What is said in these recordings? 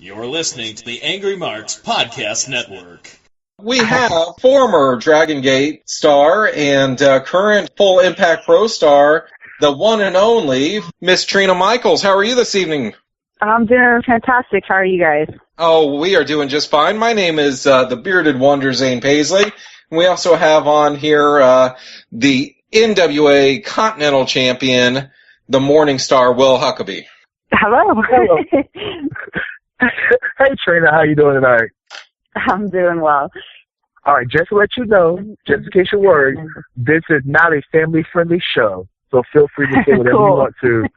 You're listening to the Angry Marks Podcast Network. We have former Dragon Gate star and current Full Impact Pro star, the one and only Miss Trina Michaels. How are you this evening? I'm doing fantastic. How are you guys? Oh, we are doing just fine. My name is the Bearded Wonder, Zane Paisley. We also have on here the NWA Continental Champion, the Morning Star, Will Huckabee. Hello. Hey, Trina, how you doing tonight? I'm doing well. All right, just to let you know, just in case you're worried, this is not a family-friendly show, so feel free to say whatever Cool. you want to.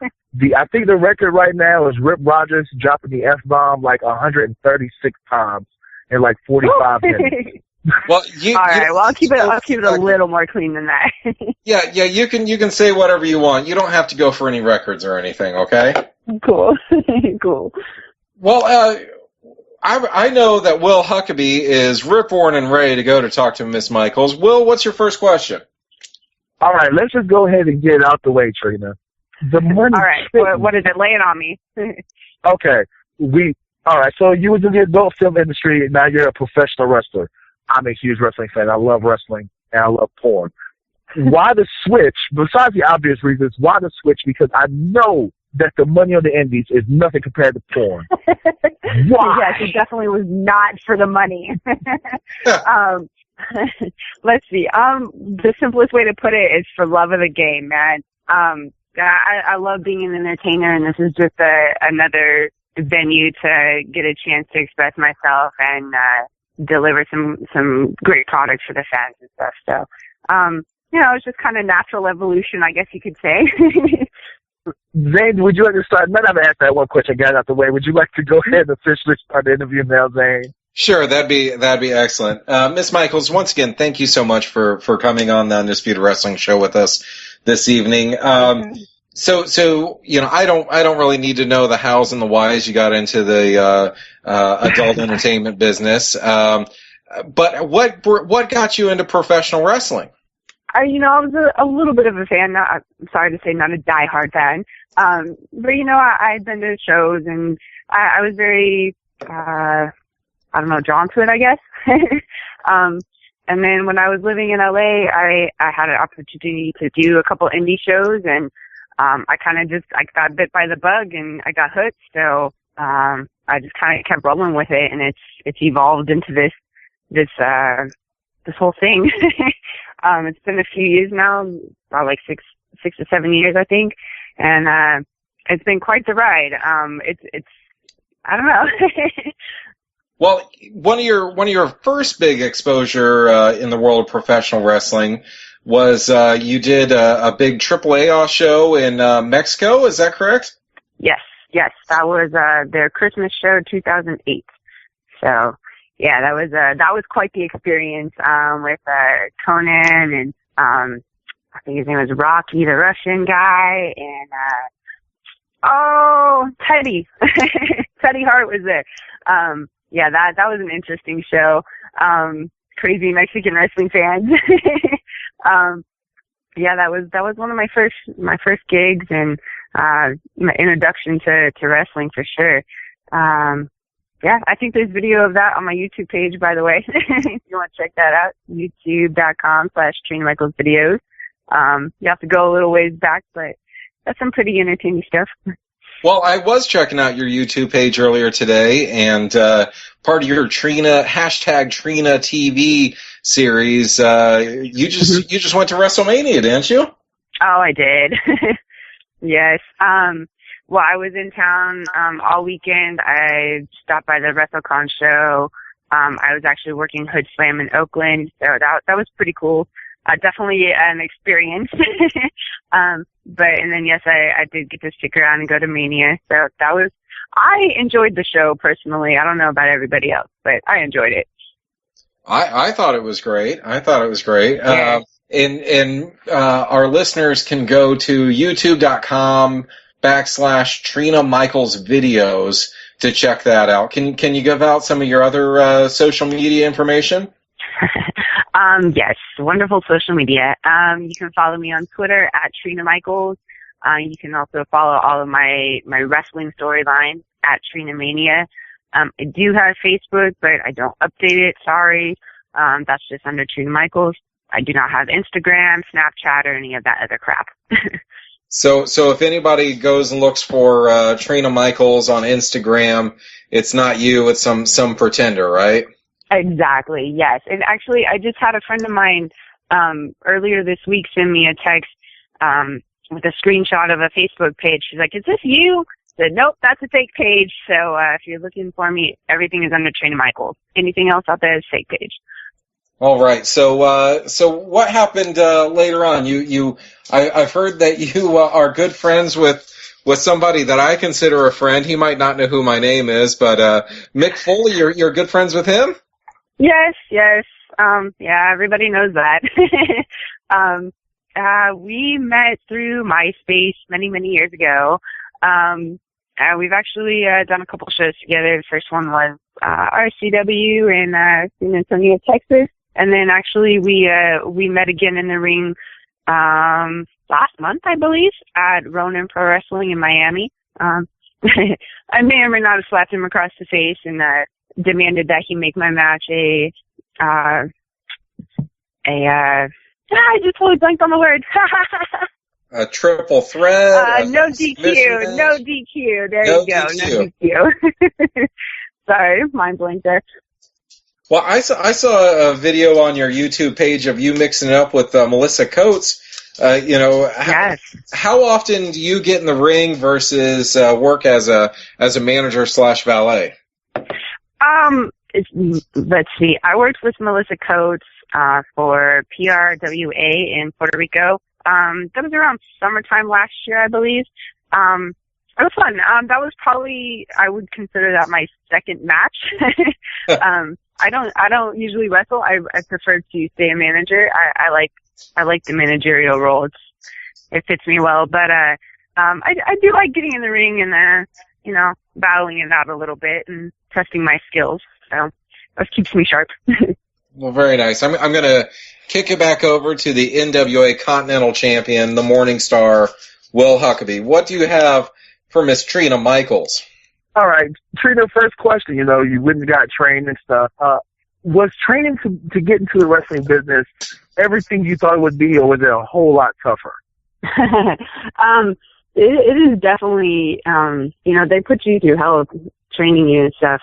I think the record right now is Rip Rogers dropping the F-bomb like 136 times in like 45 minutes. Well, All right. Well, I'll keep it a little more clean than that. Yeah. You can say whatever you want. You don't have to go for any records or anything. Okay. Cool. Cool. Well, I know that Will Huckabee is rip-roaring and ready to go to talk to Miss Michaels. Will, what's your first question? All right, let's just go ahead and get it out the way, Trina. The money. All right. What is it? Lay it on me. Okay. All right, so you was in the adult film industry, and now you're a professional wrestler. I'm a huge wrestling fan. I love wrestling, and I love porn. Why the switch? Besides the obvious reasons, why the switch? Because I know that the money on the indies is nothing compared to porn. Why? Yes, it definitely was not for the money. Let's see. The simplest way to put it is for love of the game, man. I love being an entertainer, and this is just another venue to get a chance to express myself and deliver some great products for the fans and stuff. So, it's just kind of natural evolution, I guess you could say. Zane, would you like to start? Now that I've asked that one question, got out the way, would you like to go ahead and officially start the interview now, Zane? Sure, that'd be excellent. Miss Michaels, once again, thank you so much for coming on the Undisputed Wrestling Show with us this evening. So I don't really need to know the hows and the whys you got into the adult entertainment business. But what got you into professional wrestling? I was a little bit of a fan. I'm sorry to say, not a diehard fan. But I had been to shows, and I was very, drawn to it, I guess. And then when I was living in LA, I had an opportunity to do a couple indie shows, and I got bit by the bug, and I got hooked. So I just kind of kept rolling with it, and it's evolved into this whole thing. It's been a few years now, about like six to 7 years, I think. And, it's been quite the ride. It's I don't know. Well, one of your first big exposure, in the world of professional wrestling was, you did a big AAA show in, Mexico. Is that correct? Yes. That was, their Christmas show 2008. So, yeah, that was quite the experience, with, Conan and, I think his name was Rocky, the Russian guy, and, Teddy. Teddy Hart was there. Yeah, that was an interesting show. Crazy Mexican wrestling fans. Yeah, that was one of my first gigs and, my introduction to wrestling for sure. Yeah, I think there's video of that on my YouTube page, by the way. If you want to check that out, youtube.com/Trina Michaels videos. You have to go a little ways back, but that's some pretty entertaining stuff. Well, I was checking out your YouTube page earlier today, and part of your Trina #TrinaTV series, you just went to WrestleMania, didn't you? Oh, I did. Yes. Well, I was in town all weekend. I stopped by the WrestleCon show. I was actually working Hood Slam in Oakland, so that was pretty cool. Definitely an experience. And then yes, I did get to stick around and go to Mania. So I enjoyed the show personally. I don't know about everybody else, but I enjoyed it. I thought it was great. Yeah. And our listeners can go to youtube.com/Trina Michaels videos to check that out. Can you give out some of your other social media information? Yes, wonderful social media. You can follow me on Twitter @Trina Michaels. You can also follow all of my wrestling storylines @Trina Mania. I do have Facebook, but I don't update it. Sorry. That's just under Trina Michaels. I do not have Instagram, Snapchat, or any of that other crap. So if anybody goes and looks for Trina Michaels on Instagram, it's not you, it's some pretender, right? Exactly, yes. And actually, I just had a friend of mine earlier this week send me a text with a screenshot of a Facebook page. She's like, "Is this you?" I said, "Nope, that's a fake page. So if you're looking for me, everything is under Trina Michaels. Anything else out there is fake page." All right. So what happened later on? I've heard that you are good friends with somebody that I consider a friend. He might not know who my name is, but Mick Foley, you're good friends with him? Yes. Yeah, everybody knows that. We met through MySpace many, many years ago. We've actually done a couple shows together. The first one was RCW in San Antonio, Texas. And then actually we met again in the ring last month, I believe, at Ronin Pro Wrestling in Miami. I may or may not have slapped him across the face and demanded that he make my match I just totally blanked on the word. A triple threat? No DQ. No DQ. There you go. No DQ. Sorry, mind blanked there. Well, I saw a video on your YouTube page of you mixing it up with Melissa Coates. Yes. How often do you get in the ring versus work as a manager / valet? Let's see. I worked with Melissa Coates for PRWA in Puerto Rico. That was around summertime last year, I believe. It was fun. That was probably, I would consider that my second match. I don't usually wrestle. I prefer to stay a manager. I like the managerial role. It fits me well. But I do like getting in the ring and battling it out a little bit and testing my skills. So that keeps me sharp. Well, very nice. I'm going to kick it back over to the NWA Continental Champion, the Morning Star, Will Huckabee. What do you have for Miss Trina Michaels? All right, Trina, first question, you went and got trained and stuff. Was training to get into the wrestling business everything you thought it would be, or was it a whole lot tougher? It is definitely, they put you through hell training you and stuff.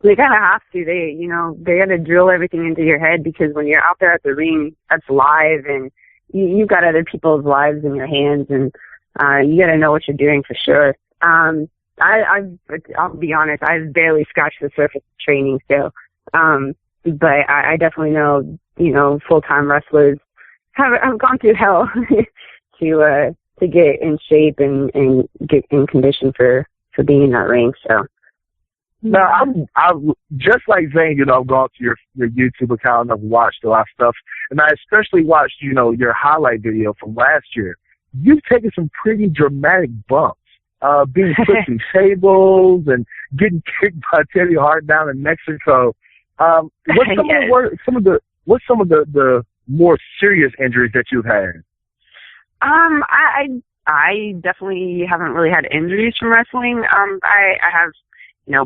They kind of have to. They got to drill everything into your head, because when you're out there at the ring, that's live, and you've got other people's lives in your hands, and you got to know what you're doing for sure. I'll be honest, I've barely scratched the surface of training still. But I definitely know, full-time wrestlers have gone through hell to get in shape and get in condition for being in that ring. So. No, I'm just like Zane, I've gone to your YouTube account and I've watched a lot of stuff. And I especially watched, your highlight video from last year. You've taken some pretty dramatic bumps, being put through tables and getting kicked by Teddy Hart down in Mexico. What's some of the more serious injuries that you've had? I definitely haven't really had injuries from wrestling. I have,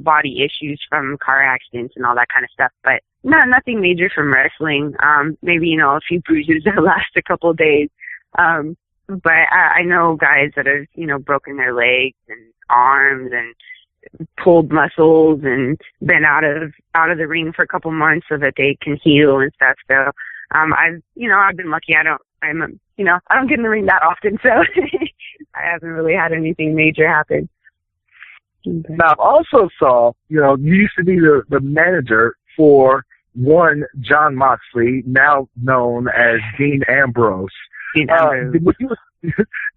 body issues from car accidents and all that kind of stuff, but nothing major from wrestling. Maybe, a few bruises that last a couple of days. But I know guys that have, broken their legs and arms and pulled muscles and been out of the ring for a couple months so that they can heal and stuff. So, I've been lucky. I don't get in the ring that often, so I haven't really had anything major happen. Now, I also saw, you used to be the manager for one John Moxley, now known as Dean Ambrose.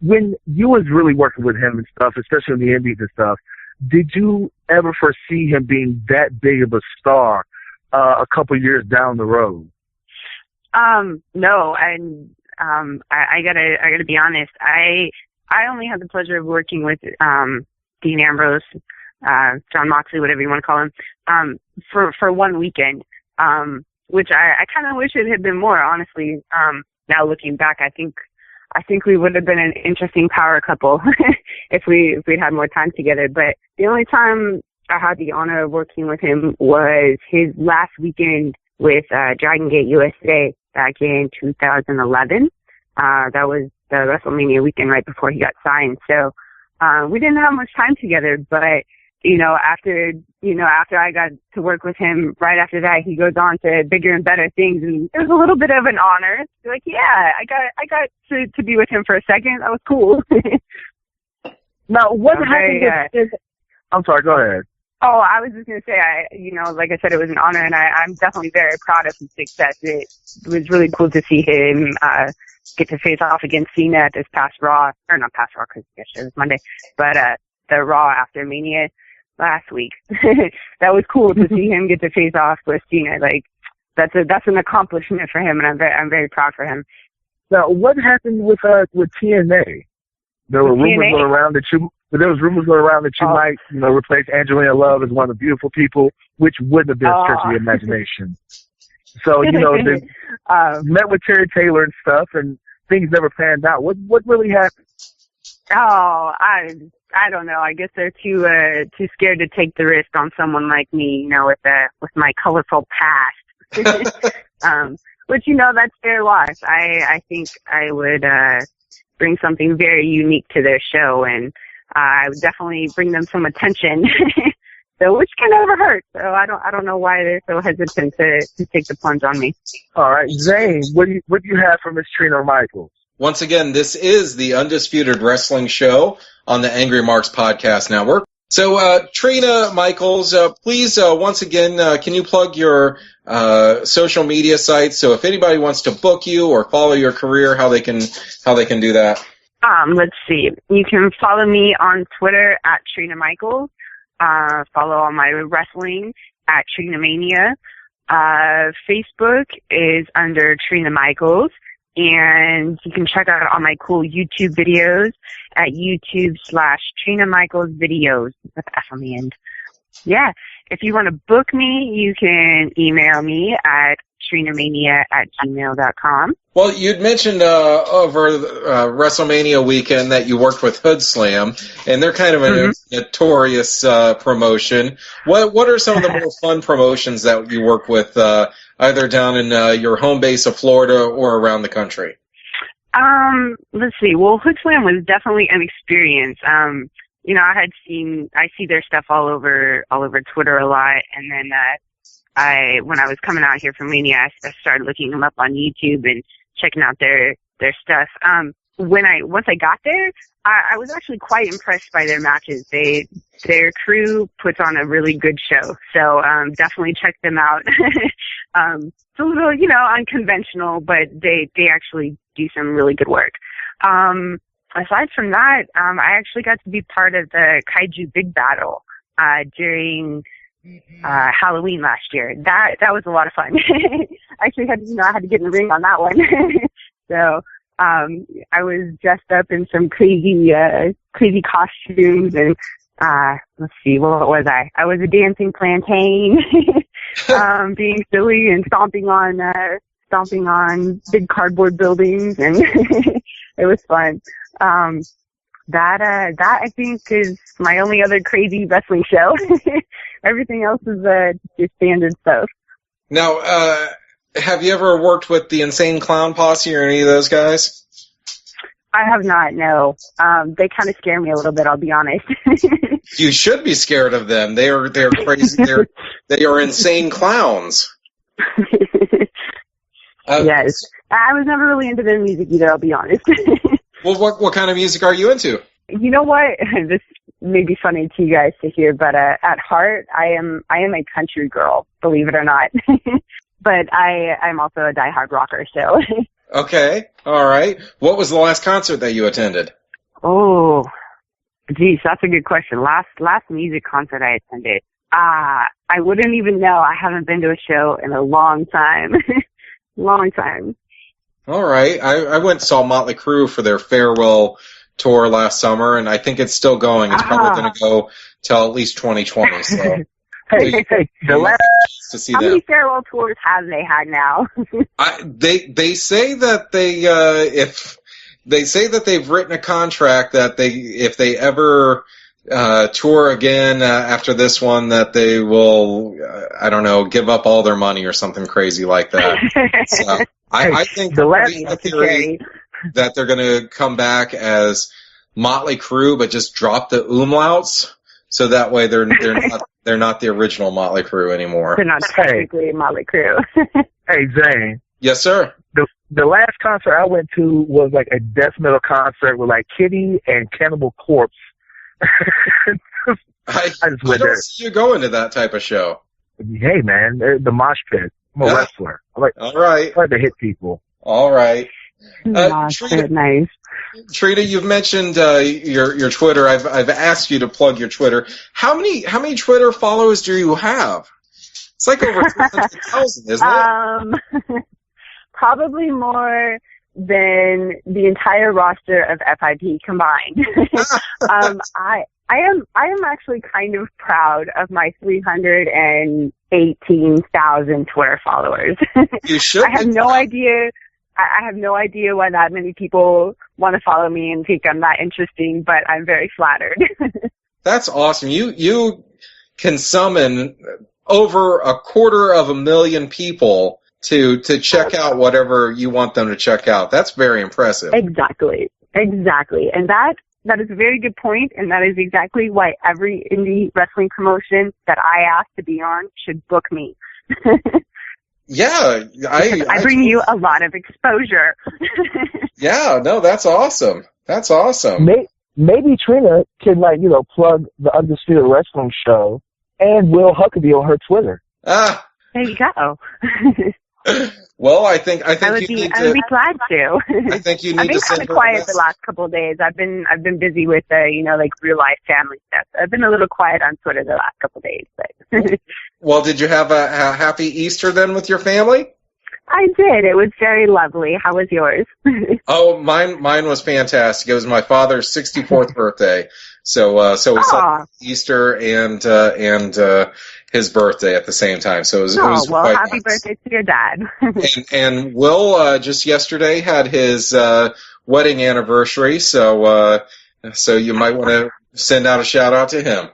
When you was really working with him and stuff, especially in the Indies and stuff, did you ever foresee him being that big of a star a couple years down the road? No, and I gotta be honest. I only had the pleasure of working with Dean Ambrose, John Moxley, whatever you want to call him, for one weekend, which I kind of wish it had been more, honestly. Now looking back, I think we would have been an interesting power couple if we'd had more time together. But the only time I had the honor of working with him was his last weekend with Dragon Gate USA back in 2011. That was the WrestleMania weekend right before he got signed. So we didn't have much time together, but after I got to work with him, right after that, he goes on to bigger and better things, and it was a little bit of an honor. Like, yeah, I got to be with him for a second. That was cool. Now, what happened? I'm sorry. Go ahead. Oh, I was just gonna say, like I said, it was an honor, and I'm definitely very proud of his success. It was really cool to see him get to face off against Cena at this past Raw, or not past Raw, because it was Monday, but the Raw after Mania last week. That was cool to see him get to face off with Cena. Like, that's an accomplishment for him, and I'm very proud for him. Now, what happened with TNA? There were rumors going around that you might, replace Angelina Love as one of the beautiful people, which wouldn't have been a stretch of the imagination. So, met with Terry Taylor and stuff, and things never panned out. What really happened? Oh, I don't know. I guess they're too scared to take the risk on someone like me, with my colorful past. Which, that's their loss. I think I would bring something very unique to their show, and I would definitely bring them some attention. So, which can never hurt. So I don't know why they're so hesitant to take the plunge on me. All right, Zane, what do you have for Miss Trina Michaels? Once again, this is the Undisputed Wrestling Show on the Angry Marks Podcast Network. So, Trina Michaels, please, once again, can you plug your social media sites? So if anybody wants to book you or follow your career, how they can do that? Let's see. You can follow me on Twitter at Trina Michaels. Follow all my wrestling at Trina Mania. Facebook is under Trina Michaels. And you can check out all my cool YouTube videos at YouTube/Trina Michaels Videos with F on the end. Yeah. If you want to book me, you can email me at trinamania@gmail.com. Well, you'd mentioned over WrestleMania weekend that you worked with Hood Slam, and they're kind of a notorious promotion. What are some of the more fun promotions that you work with, either down in your home base of Florida or around the country? Let's see. Well, Hood Slam was definitely an experience. I see their stuff all over Twitter a lot, and then when I was coming out here from Mania, I started looking them up on YouTube and checking out their stuff. Once I got there, I was actually quite impressed by their matches. Their crew puts on a really good show, so definitely check them out. It's a little, unconventional, but they actually do some really good work. Aside from that, I actually got to be part of the Kaiju Big Battle during Halloween last year. That was a lot of fun. I actually had to get in the ring on that one. So I was dressed up in some crazy costumes, and let's see, what was I? I was a dancing plantain, being silly and stomping on big cardboard buildings, and it was fun. That I think is my only other crazy wrestling show. Everything else is just standard stuff. Now, have you ever worked with the Insane Clown Posse or any of those guys? I have not, no. They kind of scare me a little bit, I'll be honest. You should be scared of them. They're crazy. They are insane clowns. Yes. I was never really into their music either, I'll be honest. Well, what kind of music are you into? You know what? This may be funny to you guys to hear, but at heart, I am a country girl, believe it or not. But I'm also a diehard rocker, so. Okay, all right. What was the last concert that you attended? Oh, geez, that's a good question. Last music concert I attended. I wouldn't even know. I haven't been to a show in a long time. Long time. All right. I went and saw Motley Crue for their farewell tour last summer, and I think it's still going. It's probably going to go till at least 2020. So, hey, to see how them. many farewell tours have they had now? They say that they say that they've written a contract that if they ever tour again after this one, that they will, I don't know, give up all their money or something crazy like that. So I think the last the theory that they're going to come back as Motley Crue, but just drop the umlauts, so that way they're not the original Motley Crue anymore. They're not technically Motley Crue. Hey, Zane. Yes, sir. The last concert I went to was like a death metal concert with like Kitty and Cannibal Corpse. I don't see you going to that type of show. Hey, man, the mosh pit. I'm a wrestler. All right. I like to hit people. All right. Trina, nice. Trina, you've mentioned your Twitter. I've asked you to plug your Twitter. How many Twitter followers do you have? It's like over 300,000, isn't it? Probably more than the entire roster of FIP combined. I am actually kind of proud of my 318,000 Twitter followers. You should. I have no idea. I have no idea why that many people want to follow me and think I'm that interesting, but I'm very flattered. That's awesome. You can summon over 250,000 people to check out whatever you want them to check out. That's very impressive. Exactly. And that is a very good point, and that is exactly why every indie wrestling promotion that I ask to be on should book me. Yeah, I bring you a lot of exposure. Yeah, no, that's awesome. That's awesome. Maybe Trina can, plug the Undisputed Wrestling show and Will Huckabee on her Twitter. Ah. There you go. Well, I think I would be glad to. I think you need to. I've been kind of quiet the last couple of days. I've been busy with real life family stuff. I've been a little quiet on Twitter the last couple of days. But well, did you have a happy Easter then with your family? I did. It was very lovely. How was yours? Oh, mine was fantastic. It was my father's 64th birthday, so we celebrated Easter and his birthday at the same time. So it was quite happy nice. Birthday to your dad. and Will just yesterday had his wedding anniversary, so you might want to send out a shout out to him.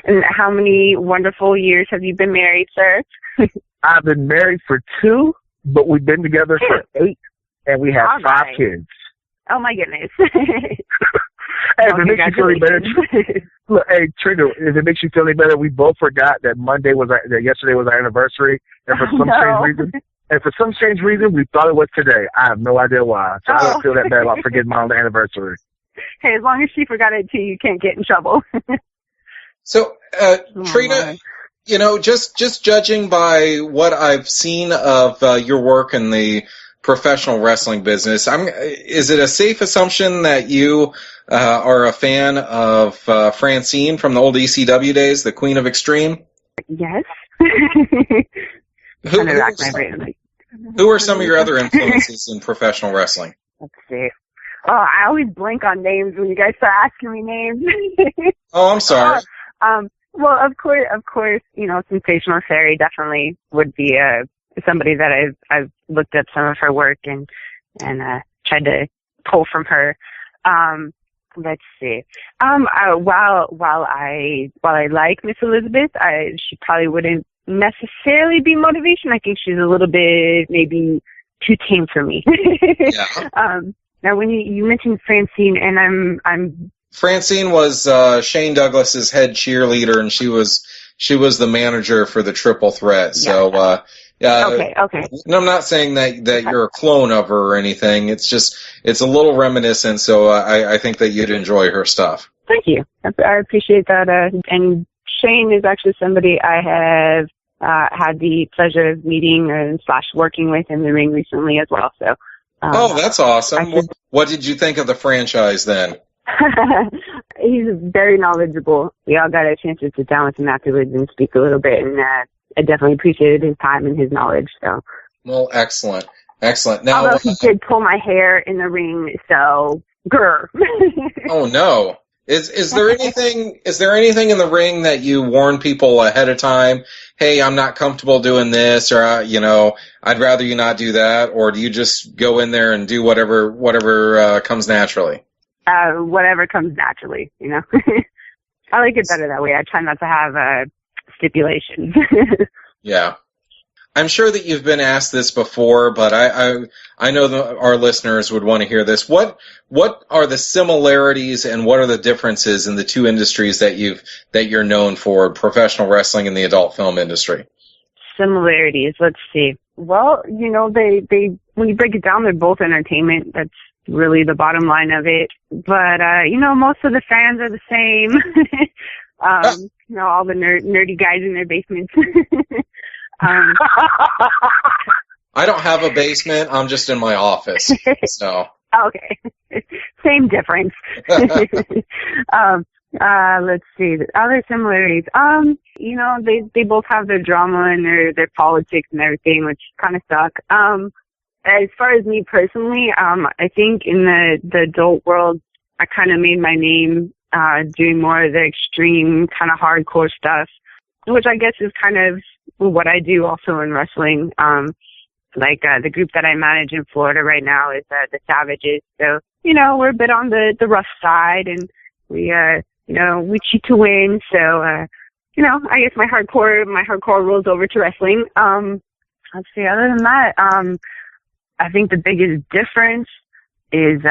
And how many wonderful years have you been married, sir? I've been married for 2, but we've been together for 8, and we have 5 kids. Oh, my goodness. Hey, if it makes you feel any better, look, hey, Trina, if it makes you feel any better, we both forgot that yesterday was our anniversary, and for some strange reason, we thought it was today. I have no idea why. So I don't feel that bad about forgetting my own anniversary. Hey, as long as she forgot it too, you can't get in trouble. So, Trina, just judging by what I've seen of your work in the professional wrestling business, is it a safe assumption that you are a fan of Francine from the old ECW days, the Queen of Extreme? Yes. Who are some of your other influences in professional wrestling? Let's see. Oh, I always blank on names when you guys start asking me names. Oh, I'm sorry. Well, of course, Sensational Fairy definitely would be somebody that I've looked at some of her work and tried to pull from her. Let's see. While I like Miss Elizabeth, she probably wouldn't necessarily be motivation. I think she's a little bit maybe too tame for me. Yeah. Now, when you mentioned Francine, and I'm Francine was Shane Douglas's head cheerleader, and she was the manager for the Triple Threat. So, okay. And I'm not saying that you're a clone of her or anything. It's a little reminiscent. So I think that you'd enjoy her stuff. Thank you. I appreciate that. And Shane is actually somebody I have had the pleasure of meeting and / working with in the ring recently as well. So. That's awesome. What did you think of the franchise then? He's very knowledgeable. We all got a chance to sit down with him afterwards and speak a little bit, and I definitely appreciated his time and his knowledge. So. Well, excellent. Now, although he did pull my hair in the ring, so grr. Oh no. Is there anything in the ring that you warn people ahead of time? Hey, I'm not comfortable doing this, or I'd rather you not do that, or do you just go in there and do whatever comes naturally? Whatever comes naturally, I like it better that way. I try not to have stipulations. Yeah. I'm sure that you've been asked this before, but I know that our listeners would want to hear this. What are the similarities and what are the differences in the two industries that you're known for, professional wrestling and the adult film industry? Similarities, let's see. Well, they when you break it down, they're both entertainment. That's really the bottom line of it. But most of the fans are the same. All the nerdy guys in their basements. I don't have a basement. I'm just in my office. So. Okay. Same difference. Let's see. The other similarities. They both have their drama and their politics and everything, which kind of suck. As far as me personally, I think in the adult world, I kind of made my name doing more of the extreme kind of hardcore stuff, which I guess is kind of what I do also in wrestling. The group that I manage in Florida right now is the Savages. So, we're a bit on the rough side, and we cheat to win. So, I guess my hardcore rolls over to wrestling. Let's see, other than that, I think the biggest difference is,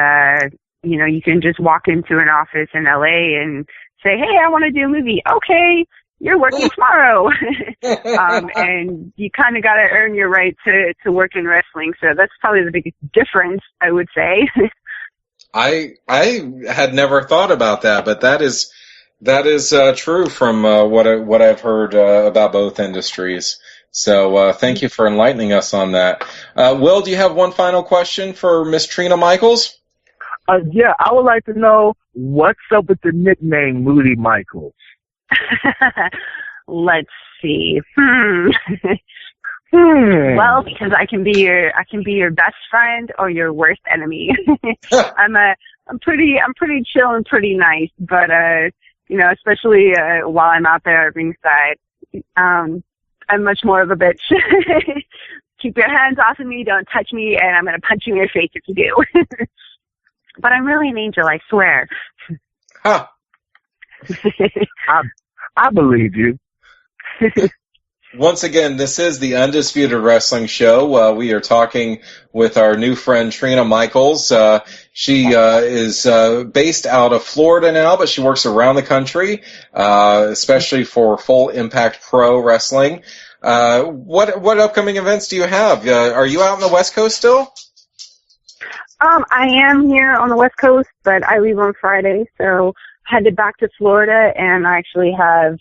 you can just walk into an office in LA and say, hey, I want to do a movie. Okay. You're working tomorrow. And you kind of got to earn your right to work in wrestling. So that's probably the biggest difference, I would say. I had never thought about that, but that is true from what I've heard about both industries. So thank you for enlightening us on that. Will, do you have one final question for Miss Trina Michaels? Yeah, I would like to know what's up with the nickname Moody Michaels. Let's see. Well, because I can be your best friend or your worst enemy. I'm pretty chill and pretty nice, but especially while I'm out there at ringside, I'm much more of a bitch. Keep your hands off of me, don't touch me, and I'm gonna punch you in your face if you do. But I'm really an angel, I swear. Huh. I believe you. Once again, this is the Undisputed Wrestling Show. We are talking with our new friend Trina Michaels. She is based out of Florida now, but she works around the country, especially for Full Impact Pro Wrestling. What upcoming events do you have? Are you out on the West Coast still? I am here on the West Coast, but I leave on Friday, so headed back to Florida, and I actually have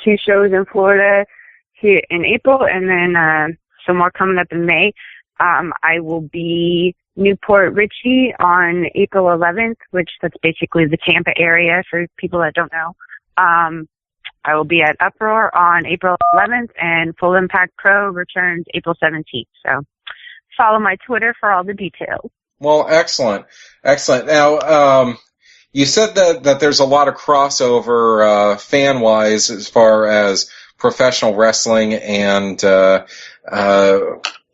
2 shows in Florida here in April, and then some more coming up in May. I will be Newport Richie on April 11th, that's basically the Tampa area for people that don't know. I will be at Uproar on April 11th, and Full Impact Pro returns April 17th. So follow my Twitter for all the details. Well, excellent. Now, you said that there's a lot of crossover fan-wise as far as professional wrestling and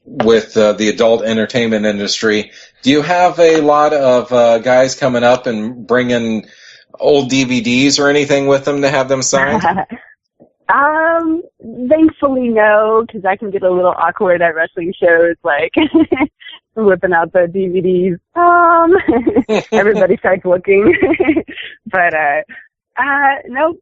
with the adult entertainment industry. Do you have a lot of guys coming up and bringing old DVDs or anything with them to have them signed? Thankfully, no, because I can get a little awkward at wrestling shows, like whipping out the DVDs. Everybody starts looking, but nope.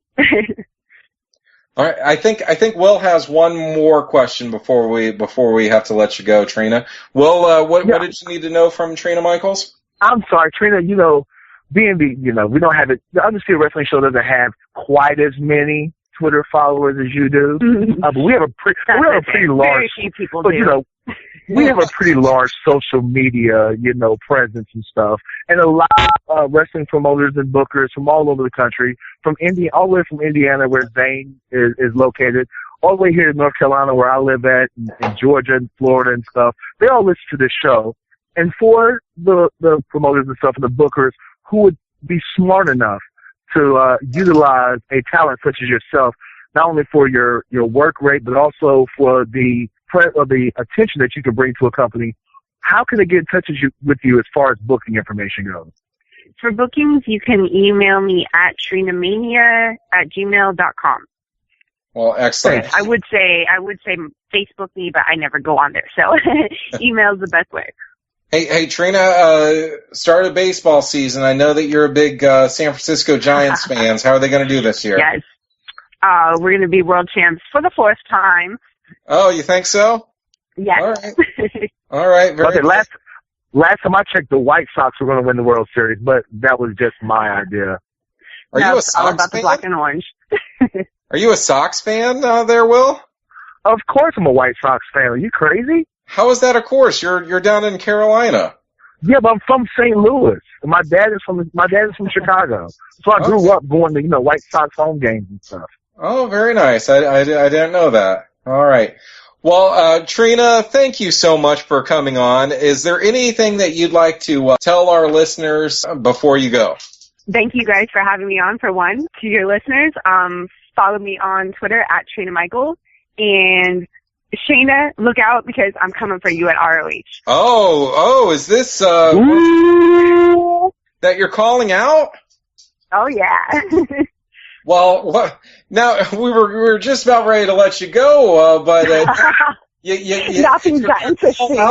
All right, I think Will has one more question before we have to let you go, Trina. Will, what did you need to know from Trina Michaels? I'm sorry, Trina. Being we don't have it. The Undisputed Wrestling Show doesn't have quite as many Twitter followers as you do, but we have a pretty large. Very few people do. We have a pretty large social media, presence and stuff, and a lot of wrestling promoters and bookers from all over the country, all the way from Indiana, where Zane is located, all the way here to North Carolina, where I live at, and Georgia and Florida and stuff. They all listen to this show, and for the promoters and stuff and the bookers who would be smart enough to utilize a talent such as yourself, not only for your work rate, but also for the attention that you can bring to a company, how can they get in touch with you as far as booking information goes? For bookings, you can email me at trinamania@gmail.com. Well, excellent. I would say Facebook me, but I never go on there. So email's the best way. Hey, Trina, started baseball season. I know that you're a big San Francisco Giants fans. How are they going to do this year? Yes. We're going to be world champs for the 4th time. Oh, you think so? Yes. All right. All right. Very Okay, last time I checked, the White Sox were going to win the World Series, but that was just my idea. Are you a It's all Sox about fan? the black and orange. Are you a Sox fan there, Will? Of course I'm a White Sox fan. Are you crazy? How is that? Of course, you're down in Carolina. Yeah, but I'm from St. Louis. My dad is from Chicago. So I grew up going to, White Sox home games and stuff. Oh, very nice. I didn't know that. All right. Well, Trina, thank you so much for coming on. Is there anything that you'd like to tell our listeners before you go? Thank you guys for having me on, for one. To your listeners, follow me on Twitter at Trina Michaels. And Shayna, look out because I'm coming for you at ROH. Oh, is this that you're calling out? Oh, yeah. Well, what? Now we were just about ready to let you go, but Nothing's that interesting. An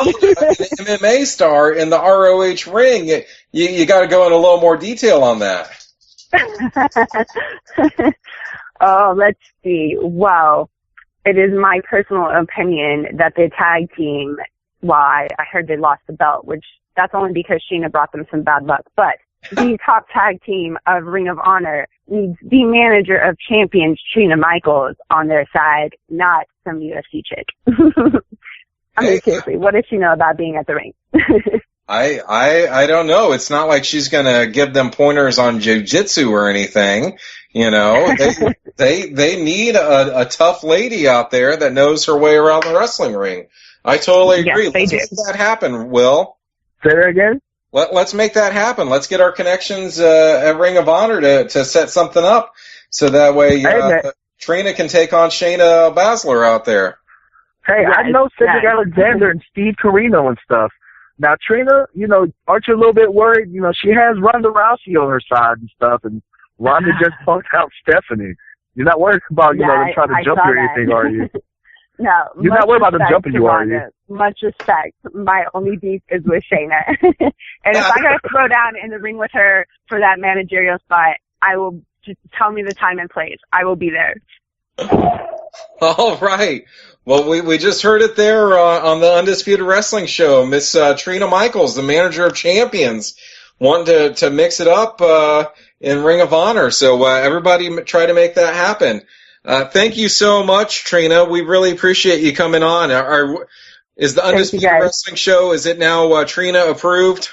MMA star in the ROH ring. You got to go in a little more detail on that. Oh, let's see. Well, it is my personal opinion that the tag team, I heard they lost the belt, which that's only because Sheena brought them some bad luck, but the top tag team of Ring of Honor needs the manager of champions, Trina Michaels, on their side, not some UFC chick. I mean, seriously, what does she know about being at the ring? I don't know. It's not like she's going to give them pointers on jiu-jitsu or anything. They need a tough lady out there that knows her way around the wrestling ring. I totally agree. Yes, they do. Let's make that happen, Will. Say that again? Let's make that happen. Let's get our connections at Ring of Honor to set something up so that way Trina can take on Shayna Baszler out there. Hey, I know Cedric Alexander and Steve Corino and stuff. Now, Trina, aren't you a little bit worried? She has Ronda Rousey on her side and stuff, and Ronda just punked out Stephanie. You're not worried about, them trying to jump you or anything, are you? No. You're not worried about them jumping you, are you? Much respect. My only beef is with Shayna. And if I got to throw down in the ring with her for that managerial spot, I will just tell me the time and place. I will be there. All right. Well, we just heard it there on the Undisputed Wrestling Show. Miss Trina Michaels, the manager of champions, wanting to mix it up in Ring of Honor. So everybody try to make that happen. Thank you so much, Trina. We really appreciate you coming on. Is the Undisputed Wrestling Show, is it now Trina approved?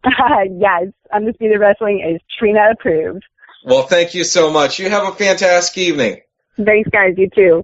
Yes, Undisputed Wrestling is Trina approved. Well, thank you so much. You have a fantastic evening. Thanks, guys. You too.